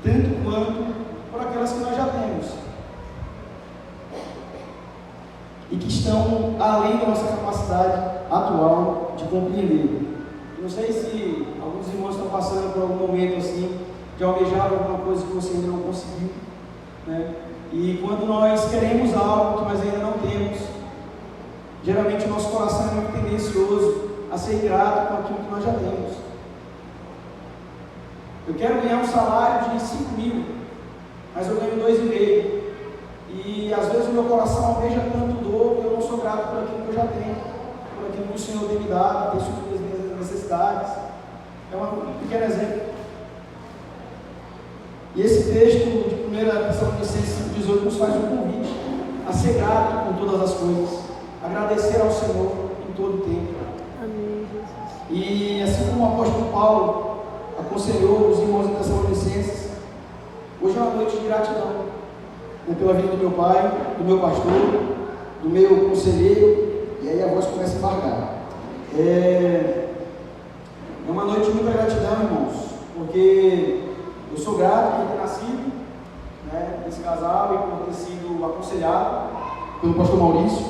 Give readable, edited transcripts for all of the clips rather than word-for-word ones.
tanto quanto por aquelas que nós já temos e que estão além da nossa capacidade atual de compreender. Não sei se alguns irmãos estão passando por algum momento assim, de almejar alguma coisa que você ainda não conseguiu, né? E quando nós queremos algo que nós ainda não temos, geralmente o nosso coração é muito tendencioso a ser grato com aquilo que nós já temos. Eu quero ganhar um salário de 5.000, mas eu ganho 2,5. E às vezes o meu coração almeja tanto dor que eu não sou grato por aquilo que eu já tenho, por aquilo que o Senhor tem me dado, tem suprido as minhas necessidades. É um pequeno exemplo. E esse texto de 1 Tessalonicenses 5,18 nos faz um convite a ser grato por todas as coisas, agradecer ao Senhor em todo o tempo. Amém, Jesus. E assim como o apóstolo Paulo aconselhou os irmãos em Tessalonicenses, hoje é uma noite de gratidão, né, pela vida do meu pai, do meu pastor, do meu conselheiro, e aí a voz começa a embargar. É uma noite de muita gratidão, irmãos, porque eu sou grato por ter nascido, né, nesse casal e por ter sido aconselhado pelo pastor Maurício.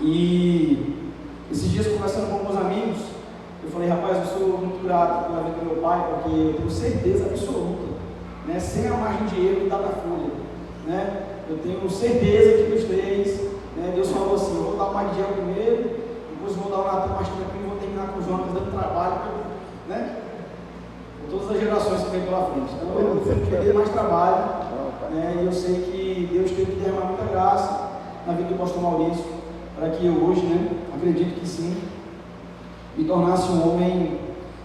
E esses dias, conversando com alguns amigos, eu falei: rapaz, eu sou muito grato pela vida do meu pai, porque eu tenho certeza absoluta, né, sem a margem de erro da Folha, né, eu tenho certeza que nos três, né, Deus falou assim: eu vou dar o Magdiel primeiro, depois vou dar o Natan mais tranquilo e vou terminar com o Jonas dando trabalho, né, por todas as gerações que vem pela frente. Então eu vou perder mais trabalho, né, e eu sei que Deus teve que derramar muita graça na vida do pastor Maurício, para que eu hoje, né, acredito que sim, me tornasse um homem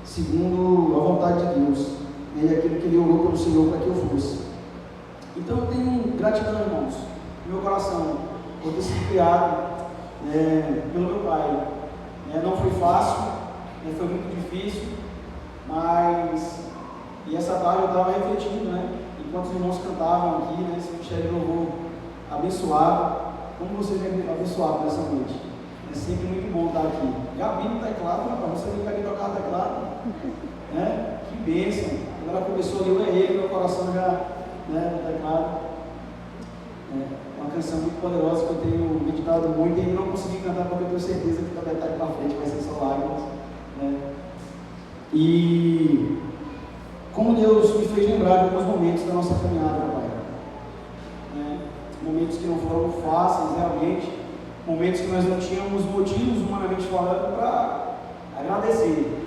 segundo a vontade de Deus, né, e aquilo que Ele orou pelo Senhor para que eu fosse. Então eu tenho gratidão, irmãos, no meu coração, por ter sido criado, né, pelo meu pai. Não foi fácil, né, foi muito difícil, mas, e essa tarde eu estava refletindo, né, enquanto os irmãos cantavam aqui, né, esse ministério de louvor abençoado. Como você vem abençoado nessa noite? É sempre muito bom estar aqui. Gabi no teclado, rapaz, não sabia que Gabi tocava teclado, né? Que bênção. Quando ela começou ali, eu errei, meu coração já, né, no teclado. Uma canção muito poderosa que eu tenho meditado muito e ainda não consegui cantar, porque eu tenho certeza que também está aí para frente, vai ser só lágrimas, né? E como Deus me fez lembrar de alguns momentos da nossa caminhada, Pai, né? Momentos que não foram fáceis realmente, momentos que nós não tínhamos motivos, humanamente falando, para agradecer,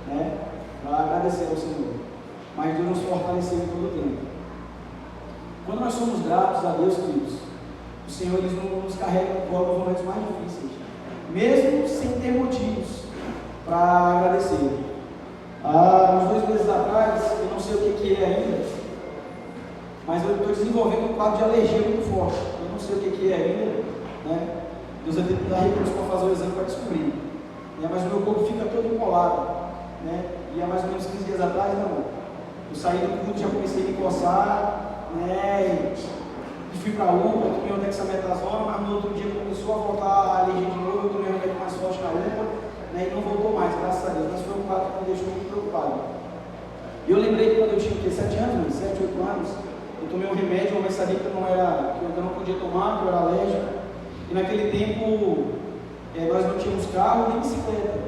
né? Para agradecer ao Senhor, mas Deus nos fortaleceu em todo o tempo. Quando nós somos gratos a Deus, queridos, o Senhor Ele nos carrega no colo nos momentos mais difíceis, mesmo sem ter motivos para agradecer. Uns 2 meses atrás, eu não sei o que é ainda, mas eu estou desenvolvendo um quadro de alergia muito forte. Eu não sei o que é ainda, né? Deus vai ter que dar recurso para fazer o exame para descobrir, né? Mas o meu corpo fica todo empolado, né? E há mais ou menos 15 dias atrás, não, eu saí do culto, já comecei a me coçar, né? E fui para a UPA, tomei o dexametasona, mas no outro dia começou a voltar a alergia de novo, eu tomei um remédio mais forte na UPA, né? E não voltou mais, graças a Deus. Mas foi um quadro que me deixou muito preocupado. E eu lembrei que quando eu tinha 7 anos, 7, 8 anos, eu tomei um remédio, uma mensaria que eu não podia tomar, que eu era alérgico. E naquele tempo, nós não tínhamos carro nem bicicleta,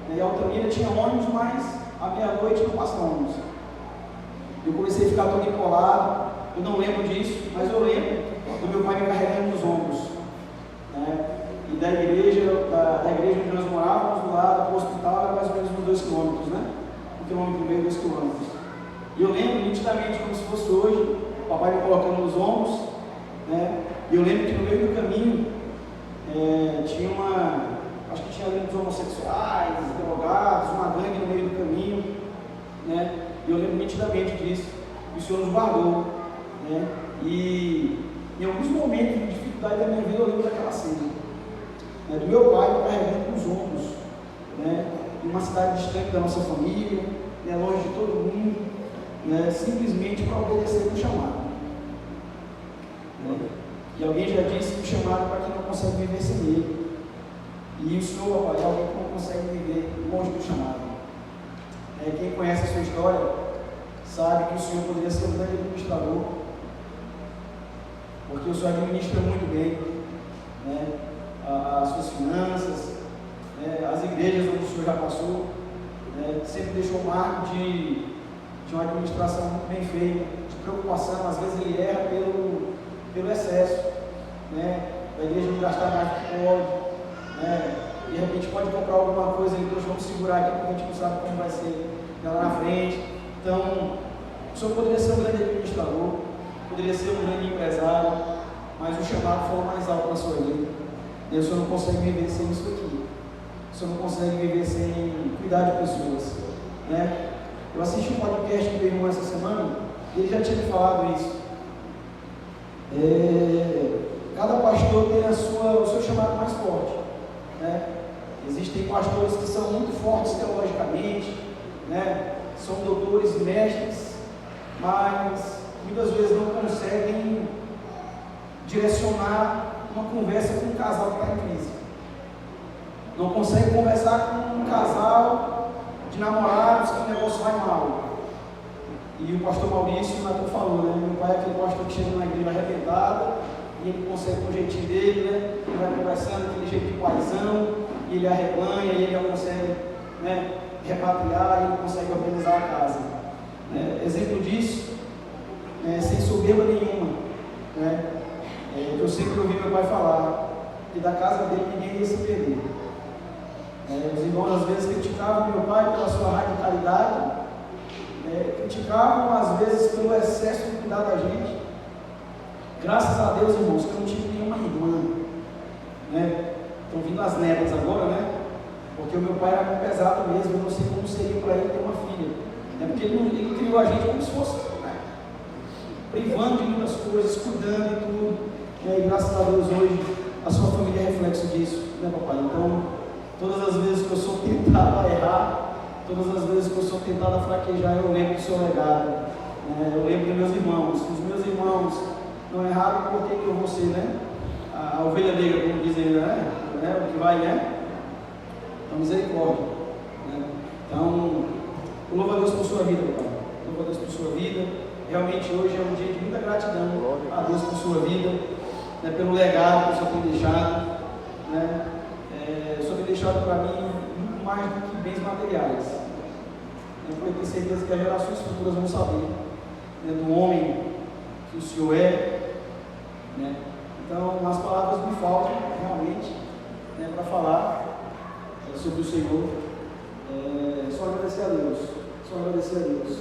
né? E a Altamira tinha ônibus, mas à meia-noite não passa ônibus. Eu comecei a ficar todo empolado. Eu não lembro disso, mas eu lembro do meu pai me carregando nos ombros, né? E da igreja onde nós morávamos, do lado para o hospital, era mais ou menos uns 2 quilômetros, né? 1,5 km, 2 quilômetros. E eu lembro nitidamente, como se fosse hoje, o papai me colocando nos ombros, né? E eu lembro que no meio do caminho tinha acho que tinha muitos homossexuais, drogados, uma gangue no meio do caminho, né? E eu lembro nitidamente disso, e o Senhor nos guardou, né? E em alguns momentos de dificuldade da minha vida eu lembro daquela cena, né? Do meu pai me carregando nos ombros, né? Em uma cidade distante da nossa família, né? Longe de todo mundo, né? Simplesmente para obedecer o chamado, né? E alguém já disse que o chamado é para quem não consegue viver sem ele. E o Senhor, papai, é alguém que não consegue viver longe do chamado. Quem conhece a sua história sabe que o Senhor poderia ser um grande administrador, porque o Senhor administra muito bem, né, as suas finanças, né, as igrejas onde o Senhor já passou, né, sempre deixou marco de uma administração muito bem feita, de preocupação. Às vezes ele erra pelo excesso, né, a igreja não gastar mais do que pode, né, de repente pode comprar alguma coisa e Deus, vamos segurar aqui porque a gente não sabe como vai ser lá na frente. Então, o Senhor poderia ser um grande administrador, poderia ser um grande empresário, mas o chamado foi o mais alto na sua vida. E o Senhor não consegue viver sem isso aqui. O Senhor não consegue viver sem cuidar de pessoas, né? Eu assisti um podcast do meu irmão essa semana e ele já tinha me falado isso. Cada pastor tem o seu chamado mais forte, né? Existem pastores que são muito fortes teologicamente, né? São doutores, mestres, mas muitas vezes não conseguem direcionar uma conversa com um casal que está em crise. Não conseguem conversar com um casal de namorados que o negócio vai mal. E o pastor Maurício, o Nato falou, né? Meu pai é aquele pastor que chega na igreja arrebentada e ele consegue com o jeitinho dele, né? Ele vai conversando aquele jeito de paizão, e ele arrebanha, e ele consegue, né, repatriar, e ele consegue organizar a casa. Exemplo disso, sem soberba nenhuma, né? Eu sempre ouvi meu pai falar que da casa dele ninguém ia se perder. Os irmãos às vezes criticavam meu pai pela sua radicalidade, criticavam às vezes pelo excesso de cuidar da gente. Graças a Deus, irmãos, que eu não tive nenhuma irmã, né? Estão vindo as netas agora, né? Porque o meu pai era muito pesado mesmo, eu não sei como seria para ele ter uma filha, né? Porque ele criou a gente como se fosse, né, privando de muitas coisas, cuidando e tudo, e graças a Deus hoje a sua família é reflexo disso, né, papai? Então, todas as vezes que eu sou tentado a errar, todas as vezes que eu sou tentado a fraquejar, eu lembro do seu legado, né? Eu lembro dos meus irmãos. Se os meus irmãos não erraram, por que eu vou ser, né? A ovelha negra, como dizem, né? O que vai, né? Então, misericórdia, né? Então, louvo a Deus por sua vida, papai. Louvo a Deus por sua vida. Realmente hoje é um dia de muita gratidão a Deus por sua vida, né? Pelo legado que o Senhor tem deixado, né? O Senhor tem deixado para mim muito mais do que bens materiais. Eu tenho certeza que as gerações futuras vão saber, né, do homem que o Senhor é, né? Então, as palavras me faltam realmente, né, para falar sobre o Senhor. Só agradecer a Deus. Só agradecer a Deus.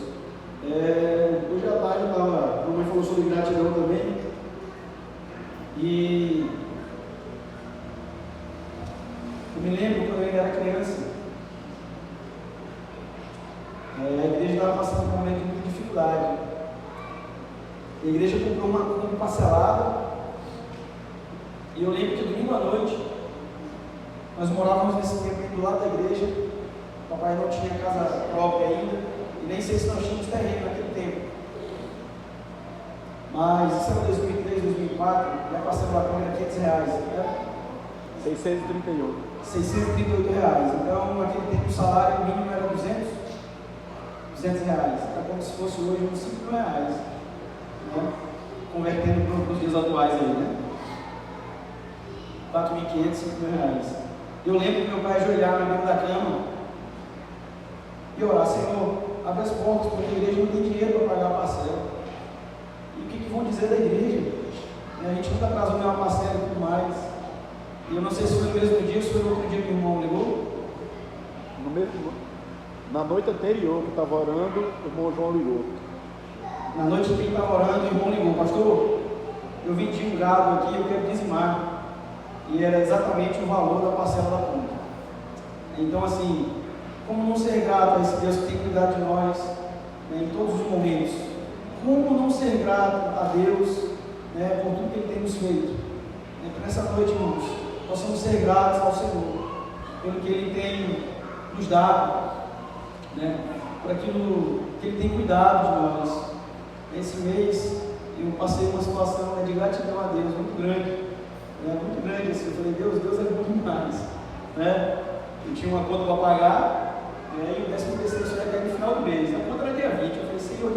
Hoje à tarde a mamãe falou sobre gratidão também. E eu me lembro quando eu ainda era criança, a igreja estava passando por um momento de muita dificuldade. A igreja comprou uma Kombi parcelada. E eu lembro que domingo à noite, nós morávamos nesse tempo do lado da igreja. O papai não tinha casa própria ainda, e nem sei se nós tínhamos terreno naquele tempo. Mas isso era 2003, 2004, e a parcela da Kombi era R$500, né? 638. R$638. Então, naquele tempo o salário mínimo era R$200. Era como se fosse hoje uns R$5.000, né? Convertendo para os dias atuais aí, né? R$4.500, R$5.000. Eu lembro que meu pai ajoelhava na beira da cama e orar: Senhor, abre as portas, porque a igreja não tem dinheiro para pagar a parcela. E o que vão dizer da igreja? A gente nunca atrasou nenhuma parcela e tudo mais. E eu não sei se foi no mesmo dia ou se foi no outro dia que o irmão ligou. Na noite anterior que eu estava orando, o irmão João ligou. Na noite que ele estava orando, o irmão ligou: pastor, eu vendi um gado aqui, eu quero dizimar. E era exatamente o valor da parcela da conta. Então, assim, como não ser grato a esse Deus que tem cuidado de nós, né, em todos os momentos? Como não ser grato a Deus, né, por tudo que Ele tem nos feito? Que nessa noite, irmãos, possamos ser gratos ao Senhor pelo que Ele tem nos dado, né, por aquilo que Ele tem cuidado de nós. Esse mês eu passei uma situação, né, de gratidão a Deus muito grande. Muito grande assim. Eu falei: Deus é bom demais, né? Eu tinha uma conta para pagar, e o 13º só ia cair no final do mês. A conta era dia 20. Eu falei: Senhor,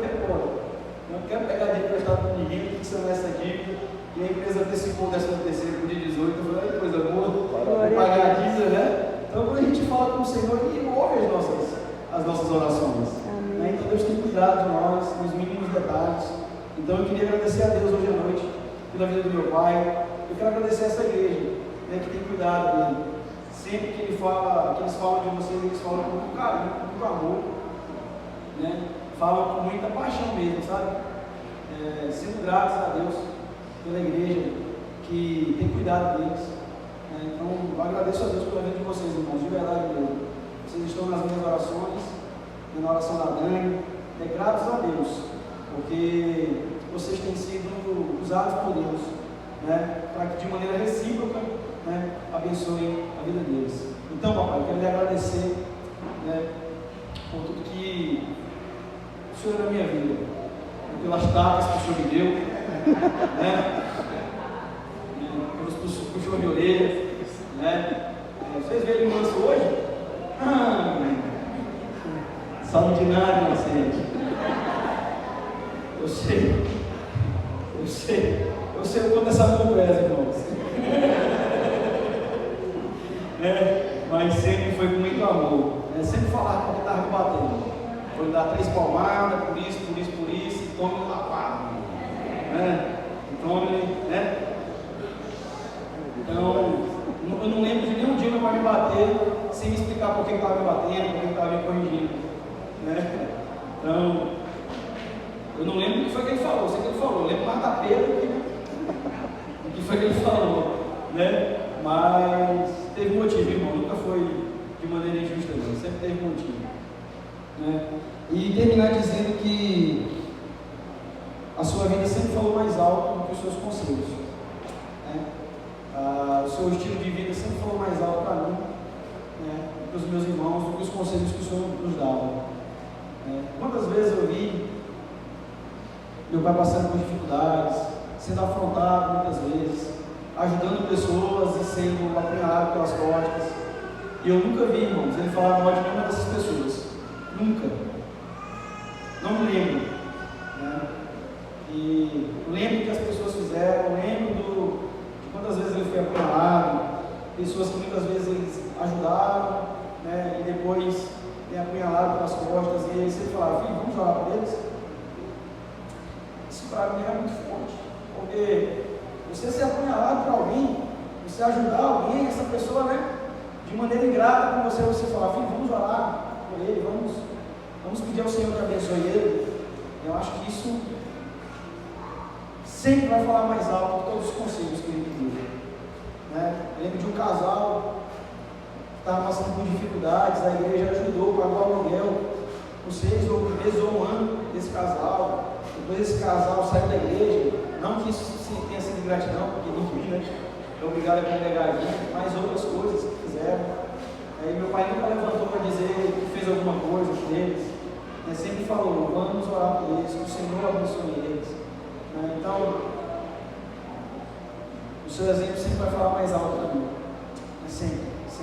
quero pegar dinheiro emprestado com ninguém, tem que sanar essa dívida. E a empresa antecipou o 13º pro dia 18, eu falei, coisa boa, vou pagar a dívida, né? Então quando a gente fala com o Senhor, Ele ouve as nossas orações. Né? Então Deus tem cuidado de nós, nos mínimos detalhes. Então eu queria agradecer a Deus hoje à noite, pela vida do meu pai. Eu quero agradecer a essa igreja, né, que tem cuidado dele. Sempre que eles falam de vocês, eles falam com muito carinho, com muito amor, né? Falam com muita paixão mesmo, sabe? Sendo gratos a Deus pela igreja que tem cuidado deles. Então, eu agradeço a Deus pela vida de vocês, irmãos, de verdade mesmo. Vocês estão nas minhas orações, na oração da Dani. Gratos a Deus, porque vocês têm sido usados por Deus, né, para que de maneira recíproca, né, abençoem a vida deles. Então, papai, eu quero lhe agradecer, né, por tudo que o Senhor é na minha vida, pelas tapas que o Senhor me deu, né, pelos puxões de orelha, né. Vocês veem ele manso hoje? Saúde de nada, inocente. Eu sei o quanto essa mão pesa, irmãos. Mas sempre foi com muito amor. Sempre falar porque estava me batendo. Foi dar 3 palmadas, por isso, e tome uma lapada. Tome, né? Então, eu não lembro de nenhum dia meu pai me bater sem me explicar por que estava me batendo, por que estava me corrigindo. Né? Então, eu não lembro o que foi que ele falou, sei que ele falou, eu lembro mais da perda do que foi que ele falou, né? Mas teve motivo, irmão, nunca foi de maneira injusta, não, sempre teve motivo, né? E terminar dizendo que a sua vida sempre falou mais alto do que os seus conselhos, né? O seu estilo de vida sempre falou mais alto para mim, né, do que os meus irmãos, do que os conselhos que o Senhor nos dava. Quantas vezes eu vi meu pai passando por dificuldades, sendo afrontado muitas vezes, ajudando pessoas e sendo apunhalado pelas costas, e eu nunca vi, irmãos, ele falar mal de nenhuma dessas pessoas, nunca, não me lembro, né? E lembro que as pessoas fizeram, lembro de quantas vezes ele foi apunhalado, pessoas que muitas vezes eles ajudaram, né, e depois apunhalado pelas costas, e ele sempre falava, filho, vamos orar por eles? Isso para mim era muito forte, porque você ser apunhalado por alguém, você ajudar alguém, essa pessoa, né, de maneira ingrata com você, você falar, filho, vamos orar por ele, vamos pedir ao Senhor que abençoe ele. Eu acho que isso sempre vai falar mais alto que todos os conselhos que ele pediu, né? Eu lembro de um casal que estava passando por dificuldades, a igreja ajudou, pagou o aluguel por 6 meses ou um ano desse casal. Depois esse casal saiu da igreja, não que isso tenha sido gratidão, porque ninguém, né, é obrigado a congregar aqui, mas outras coisas que fizeram. Aí meu pai nunca levantou para dizer que fez alguma coisa por eles, né? Sempre falou, vamos orar por eles, que o Senhor abençoe eles, né? Então, o seu exemplo sempre vai falar mais alto para mim, sempre.